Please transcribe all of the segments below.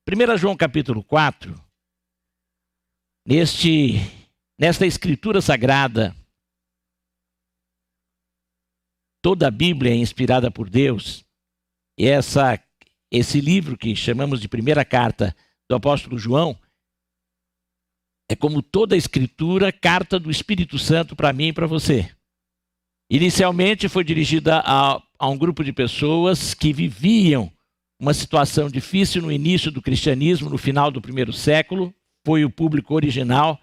1 João capítulo 4, nesta escritura sagrada, toda a Bíblia é inspirada por Deus, e esse livro que chamamos de primeira carta do apóstolo João, é como toda a escritura, carta do Espírito Santo para mim e para você. Inicialmente foi dirigida a um grupo de pessoas que viviam uma situação difícil no início do cristianismo, no final do primeiro século, foi o público original,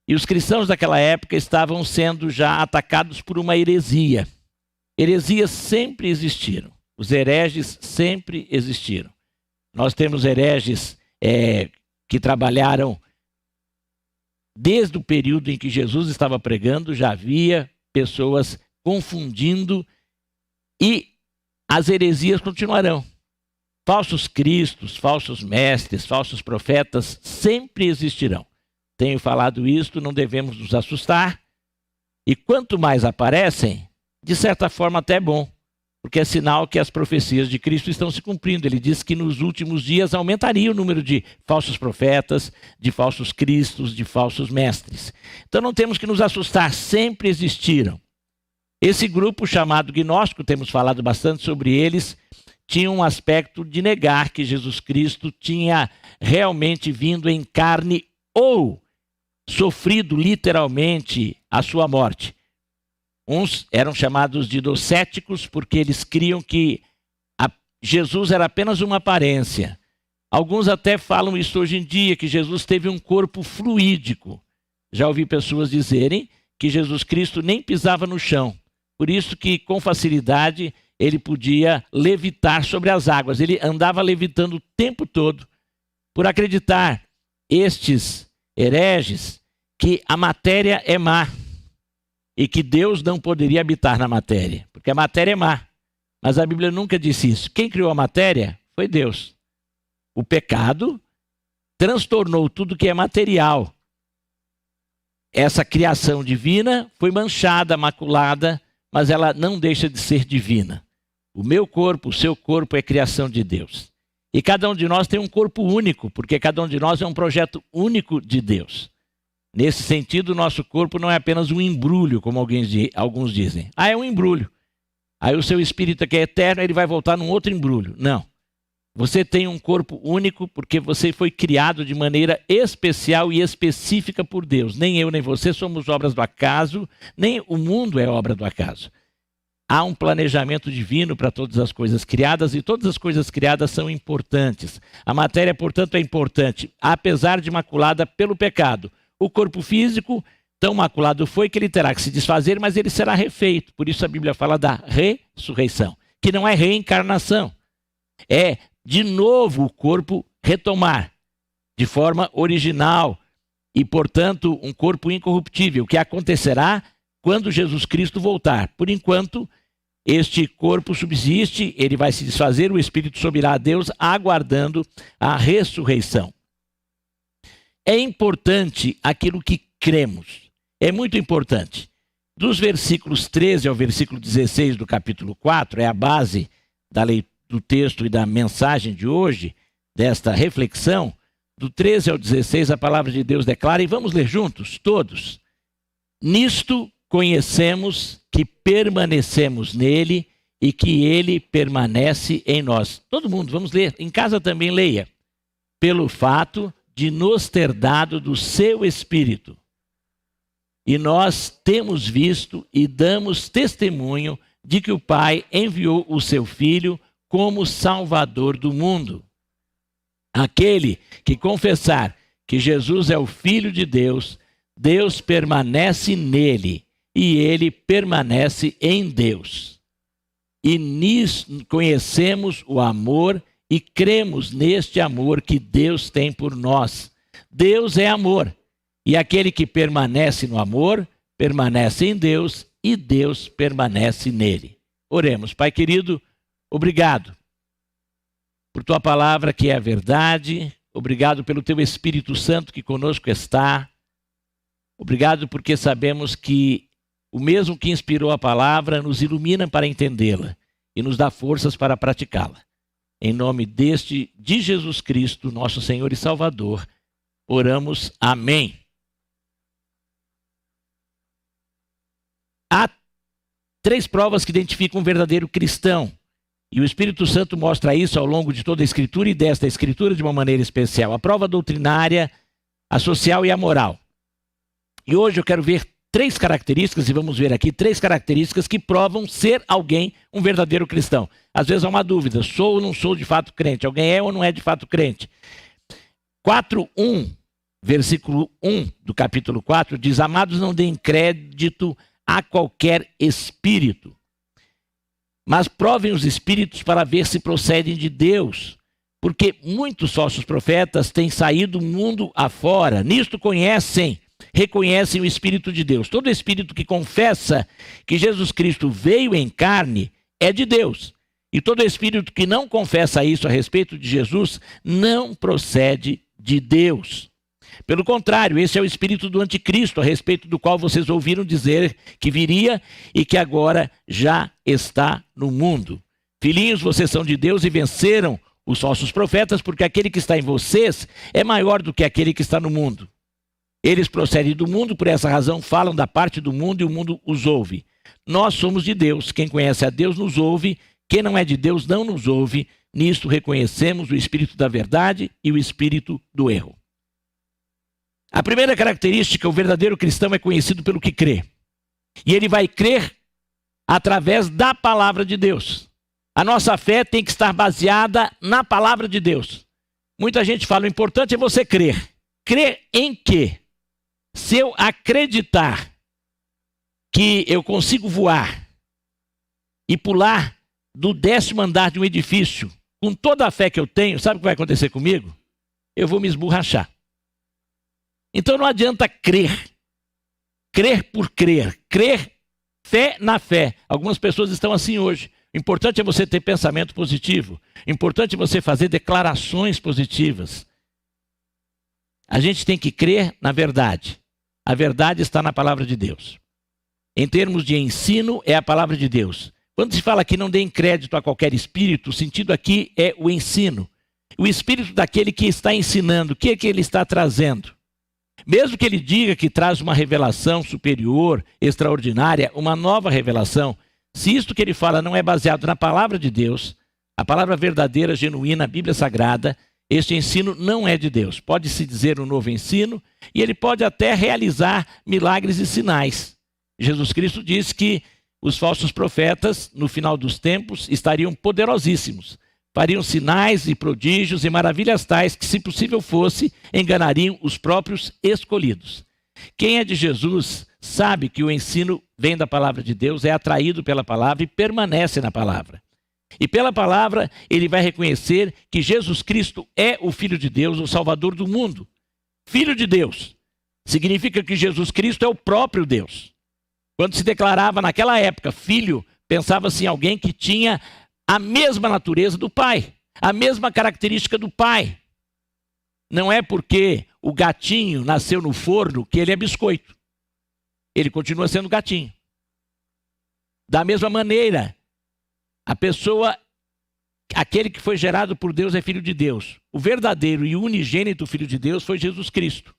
e os cristãos daquela época estavam sendo já atacados por uma heresia. Heresias sempre existiram, os hereges sempre existiram. Nós temos hereges que trabalharam desde o período em que Jesus estava pregando, já havia pessoas confundindo, e as heresias continuarão. Falsos cristos, falsos mestres, falsos profetas sempre existirão. Tenho falado isto, não devemos nos assustar. E quanto mais aparecem, de certa forma até é bom, porque é sinal que as profecias de Cristo estão se cumprindo. Ele disse que nos últimos dias aumentaria o número de falsos profetas, de falsos cristos, de falsos mestres. Então não temos que nos assustar, sempre existiram. Esse grupo chamado gnóstico, temos falado bastante sobre eles, tinha um aspecto de negar que Jesus Cristo tinha realmente vindo em carne ou sofrido literalmente a sua morte. Uns eram chamados de docéticos porque eles criam que Jesus era apenas uma aparência. Alguns até falam isso hoje em dia, que Jesus teve um corpo fluídico. Já ouvi pessoas dizerem que Jesus Cristo nem pisava no chão. Por isso que com facilidade ele podia levitar sobre as águas. Ele andava levitando o tempo todo, por acreditar, estes hereges, que a matéria é má e que Deus não poderia habitar na matéria, porque a matéria é má. Mas a Bíblia nunca disse isso. Quem criou a matéria foi Deus. O pecado transtornou tudo que é material. Essa criação divina foi manchada, maculada, mas ela não deixa de ser divina. O meu corpo, o seu corpo é criação de Deus. E cada um de nós tem um corpo único, porque cada um de nós é um projeto único de Deus. Nesse sentido, o nosso corpo não é apenas um embrulho, como alguns dizem. Ah, é um embrulho. Aí o seu espírito que é eterno, ele vai voltar num outro embrulho. Não. Você tem um corpo único porque você foi criado de maneira especial e específica por Deus. Nem eu nem você somos obras do acaso, nem o mundo é obra do acaso. Há um planejamento divino para todas as coisas criadas e todas as coisas criadas são importantes. A matéria, portanto, é importante, apesar de maculada pelo pecado. O corpo físico, tão maculado foi que ele terá que se desfazer, mas ele será refeito. Por isso a Bíblia fala da ressurreição, que não é reencarnação. É, de novo, o corpo retomar de forma original e, portanto, um corpo incorruptível, que acontecerá quando Jesus Cristo voltar. Por enquanto, este corpo subsiste, ele vai se desfazer, o Espírito subirá a Deus, aguardando a ressurreição. É importante aquilo que cremos. É muito importante. Dos versículos 13 ao versículo 16 do capítulo 4, é a base da leitura do texto e da mensagem de hoje, desta reflexão. Do 13 ao 16, a palavra de Deus declara, e vamos ler juntos, todos. Nisto conhecemos que permanecemos nele e que ele permanece em nós. Todo mundo, vamos ler. Em casa também leia. Pelo fato de nos ter dado do seu Espírito. E nós temos visto e damos testemunho de que o Pai enviou o seu Filho como Salvador do mundo. Aquele que confessar que Jesus é o Filho de Deus, Deus permanece nele e ele permanece em Deus. E nisso conhecemos o amor e cremos neste amor que Deus tem por nós. Deus é amor, e aquele que permanece no amor, permanece em Deus e Deus permanece nele. Oremos. Pai querido, obrigado por tua palavra que é a verdade, obrigado pelo teu Espírito Santo que conosco está, obrigado porque sabemos que o mesmo que inspirou a palavra nos ilumina para entendê-la e nos dá forças para praticá-la. Em nome de Jesus Cristo, nosso Senhor e Salvador, oramos. Amém. Há 3 provas que identificam um verdadeiro cristão. E o Espírito Santo mostra isso ao longo de toda a Escritura e desta Escritura de uma maneira especial. A prova doutrinária, a social e a moral. E hoje eu quero ver 3 características, e vamos ver aqui 3 características que provam ser alguém um verdadeiro cristão. Às vezes há uma dúvida, sou ou não sou de fato crente? Alguém é ou não é de fato crente? 4:1, versículo 1 do capítulo 4, diz: amados, não deem crédito a qualquer espírito, mas provem os espíritos para ver se procedem de Deus, porque muitos falsos profetas têm saído do mundo afora. Nisto reconhecem o Espírito de Deus. Todo espírito que confessa que Jesus Cristo veio em carne é de Deus. E todo espírito que não confessa isso a respeito de Jesus não procede de Deus. Pelo contrário, esse é o espírito do anticristo, a respeito do qual vocês ouviram dizer que viria e que agora já está no mundo. Filhinhos, vocês são de Deus e venceram os falsos profetas, porque aquele que está em vocês é maior do que aquele que está no mundo. Eles procedem do mundo, por essa razão falam da parte do mundo e o mundo os ouve. Nós somos de Deus, quem conhece a Deus nos ouve, quem não é de Deus não nos ouve. Nisto reconhecemos o espírito da verdade e o espírito do erro. A primeira característica, o verdadeiro cristão é conhecido pelo que crê. E ele vai crer através da palavra de Deus. A nossa fé tem que estar baseada na palavra de Deus. Muita gente fala, o importante é você crer. Crer em quê? Se eu acreditar que eu consigo voar e pular do 10º andar de um edifício, com toda a fé que eu tenho, sabe o que vai acontecer comigo? Eu vou me esborrachar. Então não adianta crer. Crer por crer. Crer, fé na fé. Algumas pessoas estão assim hoje. O importante é você ter pensamento positivo. O importante é você fazer declarações positivas. A gente tem que crer na verdade. A verdade está na palavra de Deus. Em termos de ensino, é a palavra de Deus. Quando se fala que não deem crédito a qualquer espírito, o sentido aqui é o ensino. O espírito daquele que está ensinando, o que é que ele está trazendo? Mesmo que ele diga que traz uma revelação superior, extraordinária, uma nova revelação, se isto que ele fala não é baseado na palavra de Deus, a palavra verdadeira, genuína, a Bíblia Sagrada, este ensino não é de Deus. Pode-se dizer um novo ensino e ele pode até realizar milagres e sinais. Jesus Cristo disse que os falsos profetas, no final dos tempos, estariam poderosíssimos. Fariam sinais e prodígios e maravilhas tais que, se possível fosse, enganariam os próprios escolhidos. Quem é de Jesus sabe que o ensino vem da palavra de Deus, é atraído pela palavra e permanece na palavra. E pela palavra ele vai reconhecer que Jesus Cristo é o Filho de Deus, o Salvador do mundo. Filho de Deus significa que Jesus Cristo é o próprio Deus. Quando se declarava naquela época filho, pensava-se em alguém que tinha a mesma natureza do pai, a mesma característica do pai. Não é porque o gatinho nasceu no forno que ele é biscoito. Ele continua sendo gatinho. Da mesma maneira, a pessoa, aquele que foi gerado por Deus é filho de Deus. O verdadeiro e unigênito Filho de Deus foi Jesus Cristo.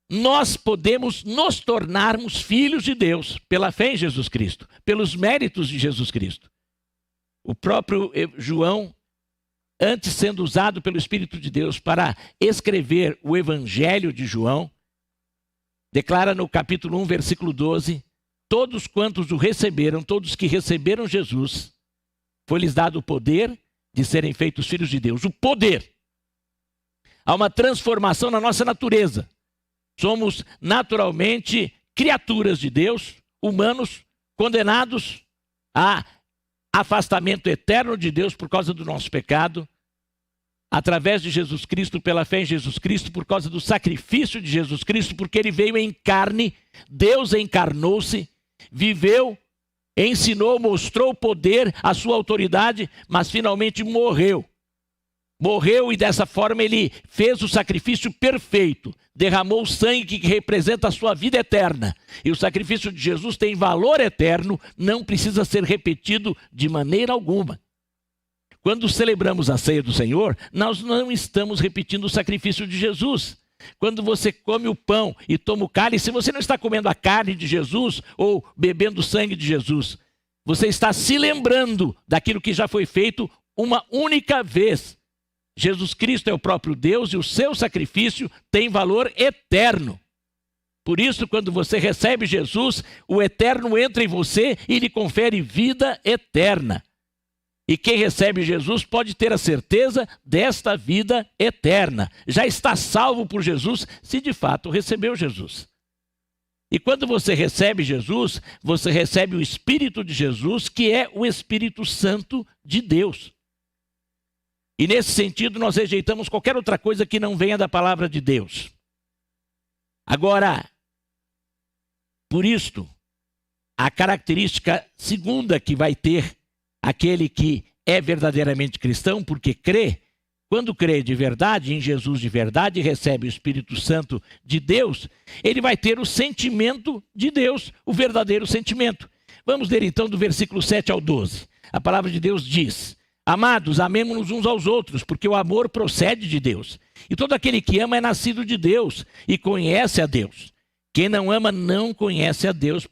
Nós podemos nos tornarmos filhos de Deus pela fé em Jesus Cristo, pelos méritos de Jesus Cristo. O próprio João, antes sendo usado pelo Espírito de Deus para escrever o Evangelho de João, declara no capítulo 1, versículo 12, todos quantos o receberam, todos que receberam Jesus, foi-lhes dado o poder de serem feitos filhos de Deus. O poder. Há uma transformação na nossa natureza. Somos naturalmente criaturas de Deus, humanos, condenados a afastamento eterno de Deus por causa do nosso pecado, através de Jesus Cristo, pela fé em Jesus Cristo, por causa do sacrifício de Jesus Cristo, porque ele veio em carne, Deus encarnou-se, viveu, ensinou, mostrou o poder, a sua autoridade, mas finalmente morreu. Morreu e dessa forma ele fez o sacrifício perfeito, derramou o sangue que representa a sua vida eterna. E o sacrifício de Jesus tem valor eterno, não precisa ser repetido de maneira alguma. Quando celebramos a ceia do Senhor, nós não estamos repetindo o sacrifício de Jesus. Quando você come o pão e toma o cálice, você não está comendo a carne de Jesus ou bebendo o sangue de Jesus. Você está se lembrando daquilo que já foi feito uma única vez. Jesus Cristo é o próprio Deus e o seu sacrifício tem valor eterno. Por isso, quando você recebe Jesus, o eterno entra em você e lhe confere vida eterna. E quem recebe Jesus pode ter a certeza desta vida eterna. Já está salvo por Jesus se de fato recebeu Jesus. E quando você recebe Jesus, você recebe o Espírito de Jesus, que é o Espírito Santo de Deus. E nesse sentido, nós rejeitamos qualquer outra coisa que não venha da palavra de Deus. Agora, por isto, a característica segunda que vai ter aquele que é verdadeiramente cristão, porque crê, quando crê de verdade, em Jesus de verdade, e recebe o Espírito Santo de Deus, ele vai ter o sentimento de Deus, o verdadeiro sentimento. Vamos ler então do versículo 7 ao 12. A palavra de Deus diz: amados, amemo-nos uns aos outros, porque o amor procede de Deus. E todo aquele que ama é nascido de Deus e conhece a Deus. Quem não ama não conhece a Deus,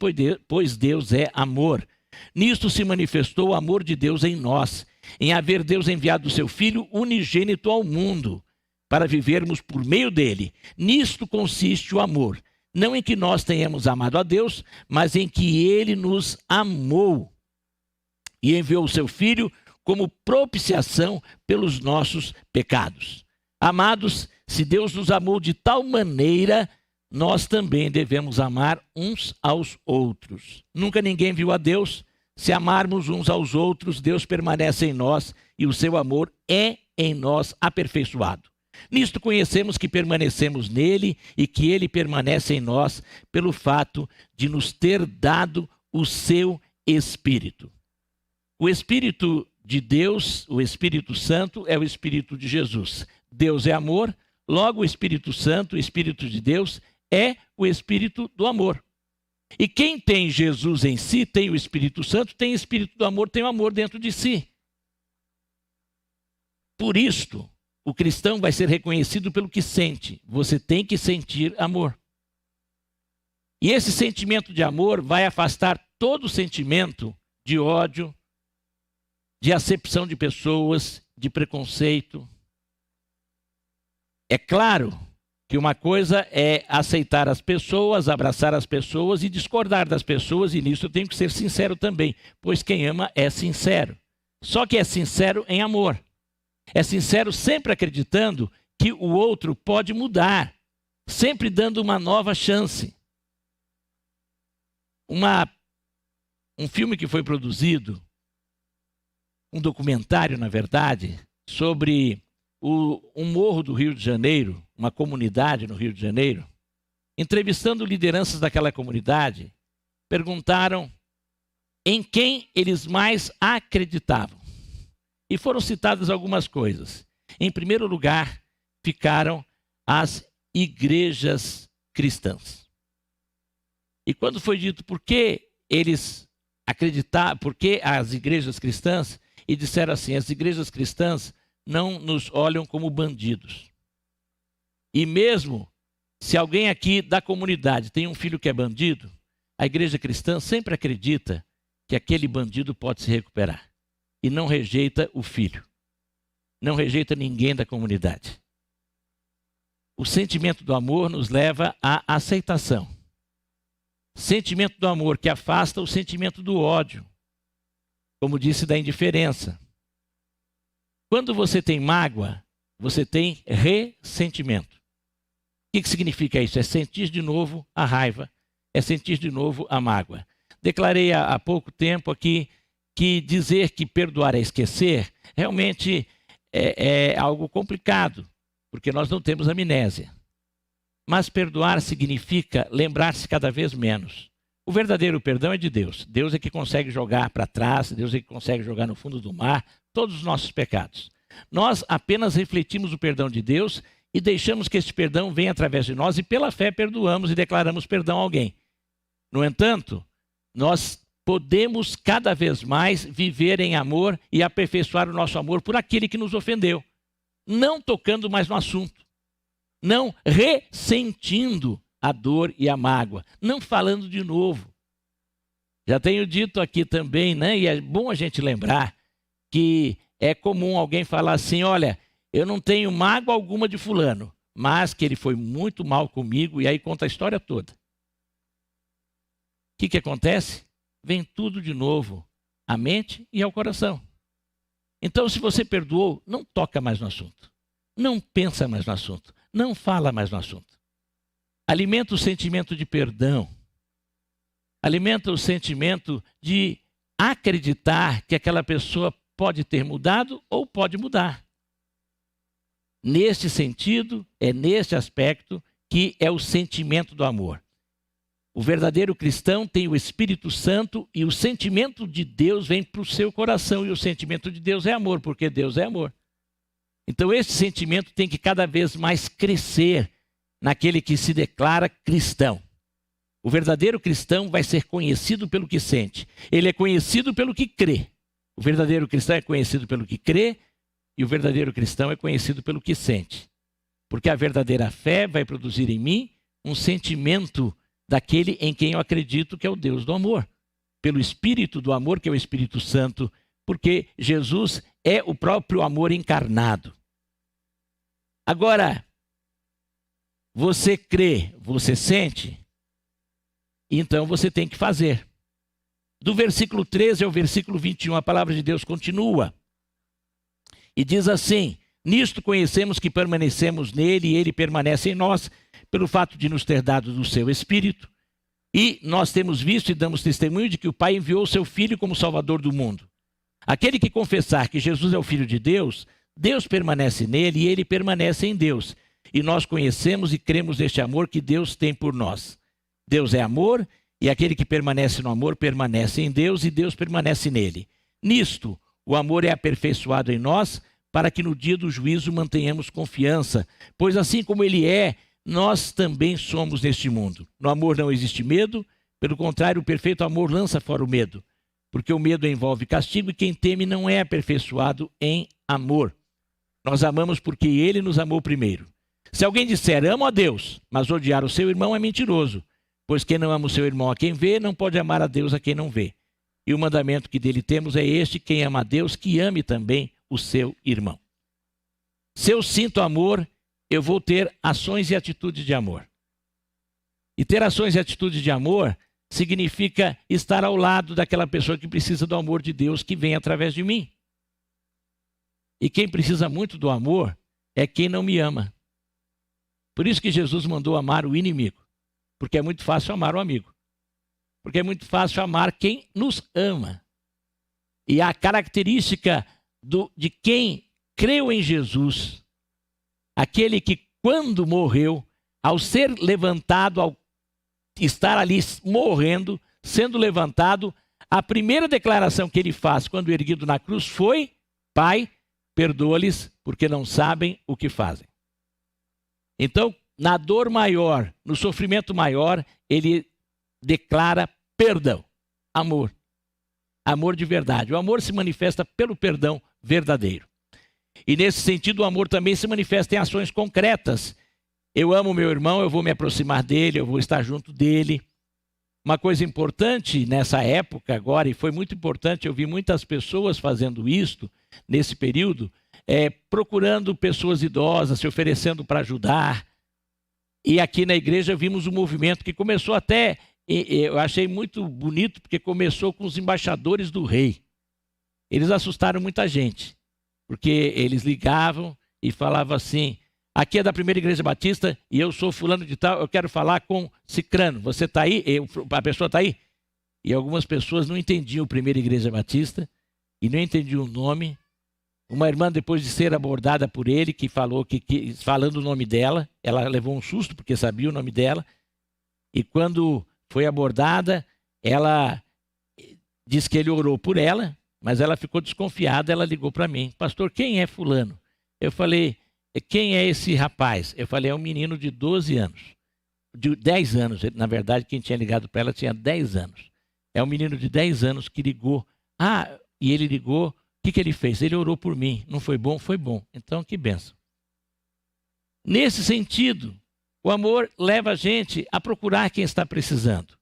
pois Deus é amor. Nisto se manifestou o amor de Deus em nós, em haver Deus enviado o seu Filho unigênito ao mundo, para vivermos por meio dele. Nisto consiste o amor, não em que nós tenhamos amado a Deus, mas em que ele nos amou e enviou o seu Filho como propiciação pelos nossos pecados. Amados, se Deus nos amou de tal maneira, nós também devemos amar uns aos outros. Nunca ninguém viu a Deus. Se amarmos uns aos outros, Deus permanece em nós e o seu amor é em nós aperfeiçoado. Nisto conhecemos que permanecemos nele e que ele permanece em nós pelo fato de nos ter dado o seu Espírito. O Espírito de Deus, o Espírito Santo, é o Espírito de Jesus. Deus é amor, logo o Espírito Santo, o Espírito de Deus, é o Espírito do amor. E quem tem Jesus em si, tem o Espírito Santo, tem o Espírito do amor, tem o amor dentro de si. Por isto, o cristão vai ser reconhecido pelo que sente. Você tem que sentir amor. E esse sentimento de amor vai afastar todo sentimento de ódio, de acepção de pessoas, de preconceito. É claro que uma coisa é aceitar as pessoas, abraçar as pessoas e discordar das pessoas, e nisso eu tenho que ser sincero também, pois quem ama é sincero. Só que é sincero em amor. É sincero sempre acreditando que o outro pode mudar, sempre dando uma nova chance. Um filme que foi produzido, um documentário, na verdade, sobre um morro do Rio de Janeiro, uma comunidade no Rio de Janeiro, entrevistando lideranças daquela comunidade, perguntaram em quem eles mais acreditavam. E foram citadas algumas coisas. Em primeiro lugar, ficaram as igrejas cristãs. E quando foi dito por que eles acreditavam, por que as igrejas cristãs, e disseram assim: as igrejas cristãs não nos olham como bandidos. E mesmo se alguém aqui da comunidade tem um filho que é bandido, a igreja cristã sempre acredita que aquele bandido pode se recuperar. E não rejeita o filho. Não rejeita ninguém da comunidade. O sentimento do amor nos leva à aceitação. Sentimento do amor que afasta o sentimento do ódio. Como disse, da indiferença. Quando você tem mágoa, você tem ressentimento. O que significa isso? É sentir de novo a raiva, é sentir de novo a mágoa. Declarei há pouco tempo aqui que dizer que perdoar é esquecer realmente é algo complicado, porque nós não temos amnésia. Mas perdoar significa lembrar-se cada vez menos. O verdadeiro perdão é de Deus. Deus é que consegue jogar para trás, Deus é que consegue jogar no fundo do mar todos os nossos pecados. Nós apenas refletimos o perdão de Deus e deixamos que esse perdão venha através de nós e pela fé perdoamos e declaramos perdão a alguém. No entanto, nós podemos cada vez mais viver em amor e aperfeiçoar o nosso amor por aquele que nos ofendeu, não tocando mais no assunto, não ressentindo a dor e a mágoa, não falando de novo. Já tenho dito aqui também, né? E é bom a gente lembrar que é comum alguém falar assim: olha, eu não tenho mágoa alguma de fulano, mas que ele foi muito mal comigo, e aí conta a história toda. O que acontece? Vem tudo de novo à mente e ao coração. Então, se você perdoou, não toca mais no assunto, não pensa mais no assunto, não fala mais no assunto. Alimenta o sentimento de perdão, alimenta o sentimento de acreditar que aquela pessoa pode ter mudado ou pode mudar. Neste sentido, é neste aspecto que é o sentimento do amor. O verdadeiro cristão tem o Espírito Santo e o sentimento de Deus vem para o seu coração. E o sentimento de Deus é amor, porque Deus é amor. Então esse sentimento tem que cada vez mais crescer naquele que se declara cristão. O verdadeiro cristão vai ser conhecido pelo que sente. Ele é conhecido pelo que crê. O verdadeiro cristão é conhecido pelo que crê e o verdadeiro cristão é conhecido pelo que sente. Porque a verdadeira fé vai produzir em mim um sentimento daquele em quem eu acredito que é o Deus do amor. Pelo Espírito do amor, que é o Espírito Santo, porque Jesus é o próprio amor encarnado. Agora, você crê, você sente, então você tem que fazer. Do versículo 13 ao versículo 21, a palavra de Deus continua. E diz assim: nisto conhecemos que permanecemos nele e ele permanece em nós, pelo fato de nos ter dado do seu Espírito. E nós temos visto e damos testemunho de que o Pai enviou o seu Filho como Salvador do mundo. Aquele que confessar que Jesus é o Filho de Deus, Deus permanece nele e ele permanece em Deus. E nós conhecemos e cremos neste amor que Deus tem por nós. Deus é amor, e aquele que permanece no amor permanece em Deus e Deus permanece nele. Nisto, o amor é aperfeiçoado em nós, para que no dia do juízo mantenhamos confiança, pois assim como ele é, nós também somos neste mundo. No amor não existe medo, pelo contrário, o perfeito amor lança fora o medo, porque o medo envolve castigo e quem teme não é aperfeiçoado em amor. Nós amamos porque ele nos amou primeiro. Se alguém disser amo a Deus, mas odiar o seu irmão é mentiroso, pois quem não ama o seu irmão a quem vê, não pode amar a Deus a quem não vê. E o mandamento que dele temos é este: quem ama a Deus, que ame também o seu irmão. Se eu sinto amor, eu vou ter ações e atitudes de amor. E ter ações e atitudes de amor significa estar ao lado daquela pessoa que precisa do amor de Deus que vem através de mim. E quem precisa muito do amor é quem não me ama. Por isso que Jesus mandou amar o inimigo. Porque é muito fácil amar o amigo. Porque é muito fácil amar quem nos ama. E a característica de quem creu em Jesus, aquele que quando morreu, ao ser levantado, ao estar ali morrendo, sendo levantado, a primeira declaração que ele faz quando erguido na cruz foi: Pai, perdoa-lhes porque não sabem o que fazem. Então, na dor maior, no sofrimento maior, ele declara perdão, amor. Amor de verdade. O amor se manifesta pelo perdão verdadeiro. E nesse sentido, o amor também se manifesta em ações concretas. Eu amo meu irmão, eu vou me aproximar dele, eu vou estar junto dele. Uma coisa importante nessa época agora, e foi muito importante, eu vi muitas pessoas fazendo isto nesse período, procurando pessoas idosas, se oferecendo para ajudar. E aqui na igreja vimos um movimento que começou até, eu achei muito bonito, porque começou com os embaixadores do rei. Eles assustaram muita gente, porque eles ligavam e falavam assim: aqui é da Primeira Igreja Batista e eu sou fulano de tal, eu quero falar com Cicrano. Você está aí? A pessoa está aí? E algumas pessoas não entendiam Primeira Igreja Batista e não entendiam o nome. Uma irmã, depois de ser abordada por ele, que falou falando o nome dela, ela levou um susto porque sabia o nome dela. E quando foi abordada, ela disse que ele orou por ela, mas ela ficou desconfiada, ela ligou para mim: pastor, quem é fulano? Eu falei: quem é esse rapaz? Eu falei: é um menino de 12 anos. De 10 anos, na verdade, quem tinha ligado para ela tinha 10 anos. É um menino de 10 anos que ligou. E ele ligou, o que ele fez? Ele orou por mim. Não foi bom? Foi bom. Então, que bênção. Nesse sentido, o amor leva a gente a procurar quem está precisando.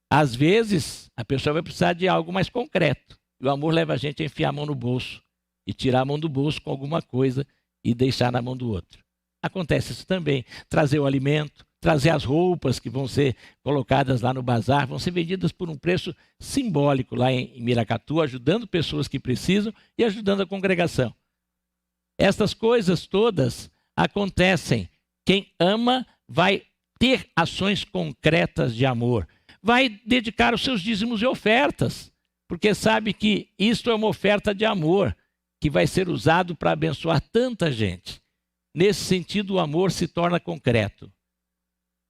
Às vezes, a pessoa vai precisar de algo mais concreto. E o amor leva a gente a enfiar a mão no bolso e tirar a mão do bolso com alguma coisa e deixar na mão do outro. Acontece isso também. Trazer o alimento, trazer as roupas que vão ser colocadas lá no bazar, vão ser vendidas por um preço simbólico lá em Miracatu, ajudando pessoas que precisam e ajudando a congregação. Estas coisas todas acontecem. Quem ama vai ter ações concretas de amor. Vai dedicar os seus dízimos e ofertas, porque sabe que isto é uma oferta de amor que vai ser usado para abençoar tanta gente. Nesse sentido, o amor se torna concreto.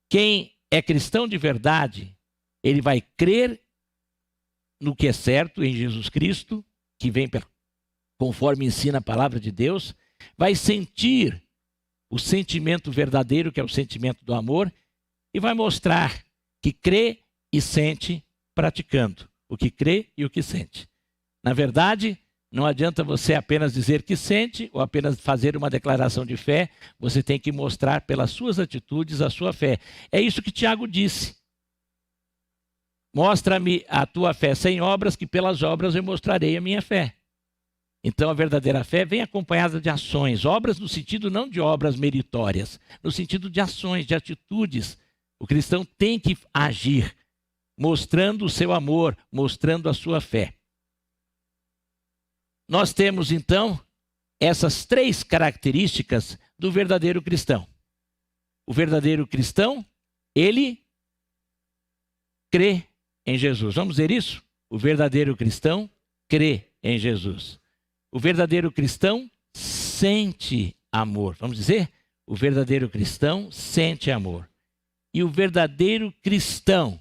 Quem é cristão de verdade, ele vai crer no que é certo em Jesus Cristo, que vem conforme ensina a palavra de Deus, vai sentir o sentimento verdadeiro, que é o sentimento do amor, e vai mostrar que crê e sente praticando o que crê e o que sente. Na verdade, não adianta você apenas dizer que sente ou apenas fazer uma declaração de fé, você tem que mostrar pelas suas atitudes a sua fé. É isso que Tiago disse. Mostra-me a tua fé sem obras, que pelas obras eu mostrarei a minha fé. Então a verdadeira fé vem acompanhada de ações, obras no sentido não de obras meritórias, no sentido de ações, de atitudes. O cristão tem que agir, mostrando o seu amor, mostrando a sua fé. Nós temos então essas 3 características do verdadeiro cristão. O verdadeiro cristão, ele crê em Jesus. Vamos ver isso? O verdadeiro cristão crê em Jesus. O verdadeiro cristão sente amor. Vamos dizer? O verdadeiro cristão sente amor. E o verdadeiro cristão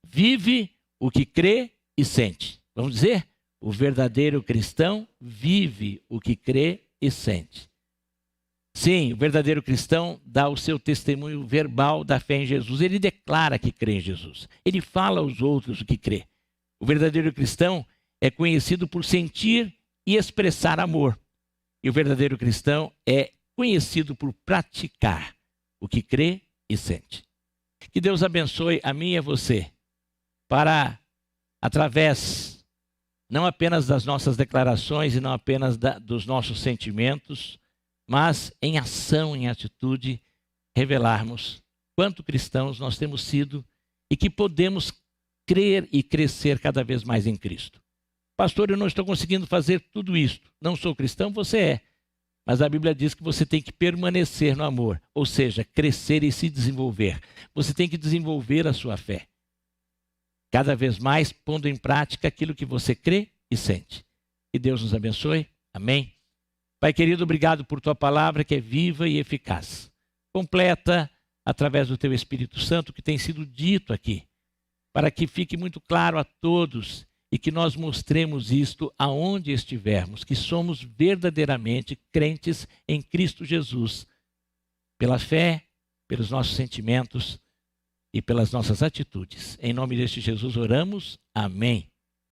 vive o que crê e sente. Vamos dizer? O verdadeiro cristão vive o que crê e sente. Sim, o verdadeiro cristão dá o seu testemunho verbal da fé em Jesus. Ele declara que crê em Jesus. Ele fala aos outros o que crê. O verdadeiro cristão é conhecido por sentir e expressar amor. E o verdadeiro cristão é conhecido por praticar o que crê e sente. Que Deus abençoe a mim e a você para, através não apenas das nossas declarações e não apenas dos nossos sentimentos, mas em ação, em atitude, revelarmos quanto cristãos nós temos sido e que podemos crer e crescer cada vez mais em Cristo. Pastor, eu não estou conseguindo fazer tudo isto. Não sou cristão, você é. Mas a Bíblia diz que você tem que permanecer no amor, ou seja, crescer e se desenvolver. Você tem que desenvolver a sua fé. Cada vez mais pondo em prática aquilo que você crê e sente. Que Deus nos abençoe. Amém. Pai querido, obrigado por tua palavra que é viva e eficaz. Completa através do teu Espírito Santo que tem sido dito aqui, para que fique muito claro a todos e que nós mostremos isto aonde estivermos, que somos verdadeiramente crentes em Cristo Jesus, pela fé, pelos nossos sentimentos e pelas nossas atitudes. Em nome deste Jesus oramos. Amém.